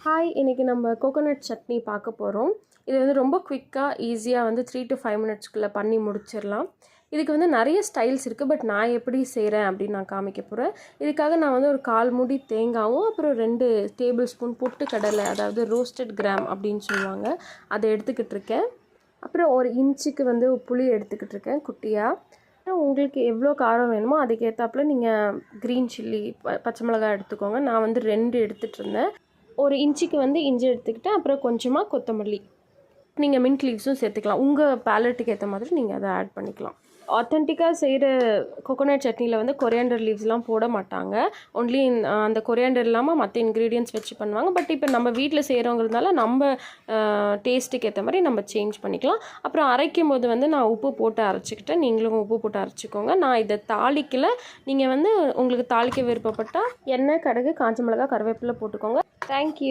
Hi, இன்றைக்கி நம்ம coconut chutney பார்க்க போகிறோம். இது வந்து ரொம்ப குவிக்காக ஈஸியாக வந்து 3 to 5 மினிட்ஸ்க்குள்ளே பண்ணி முடிச்சிடலாம். இதுக்கு வந்து நிறைய ஸ்டைல்ஸ் இருக்குது, பட் நான் எப்படி செய்கிறேன் அப்படின்னு நான் காமிக்க போகிறேன். இதுக்காக நான் வந்து ஒரு 1/4 மூடி தேங்காயும் அப்புறம் 2 டேபிள் ஸ்பூன் பொட்டுக்கடலை, அதாவது ரோஸ்டட் கிராம் அப்படின்னு சொல்லுவாங்க, அதை எடுத்துக்கிட்டு இருக்கேன். அப்புறம் 1 இன்ச்சுக்கு வந்து புளி எடுத்துக்கிட்டு இருக்கேன் குட்டியாக. உங்களுக்கு எவ்வளோ காரம் வேணுமோ அதுக்கேற்றாப்புல நீங்கள் க்ரீன் சில்லி பச்சை மிளகாய் எடுத்துக்கோங்க. நான் வந்து 2 எடுத்துகிட்டு இருந்தேன். 1 இன்ச்சுக்கு வந்து இஞ்சி எடுத்துக்கிட்டேன். அப்புறம் கொஞ்சமாக கொத்தமல்லி, நீங்கள் மின்ட் லீவ்ஸும் சேர்த்துக்கலாம். உங்கள் பேலட்டுக்கு ஏற்ற மாதிரி நீங்கள் அதை ஆட் பண்ணிக்கலாம். ஆத்தென்டிக்காக செய்கிற கோகோனட் சட்னியில் வந்து கொரியாண்டர் லீவ்ஸ்லாம் போட மாட்டாங்க. ஒன்லி அந்த கொரியாண்டர் இல்லாமல் மற்ற இன்க்ரீடியன்ட்ஸ் வச்சு பண்ணுவாங்க. பட் இப்போ நம்ம வீட்டில் செய்கிறவங்கிறதுனால நம்ம டேஸ்ட்டுக்கு ஏற்ற மாதிரி நம்ம சேஞ்ச் பண்ணிக்கலாம். அப்புறம் அரைக்கும் போது வந்து நான் உப்பு போட்டு அரைச்சிக்கிட்டேன். நீங்களும் உப்பு போட்டு அரைச்சிக்கோங்க. நான் இதை தாளிக்கல. நீங்கள் வந்து உங்களுக்கு தாளிக்க விருப்பப்பட்டால் எண்ணெய், கடுகு, காஞ்ச மிளகாய், கருவேப்பிலை போட்டுக்கோங்க. தேங்க்யூ.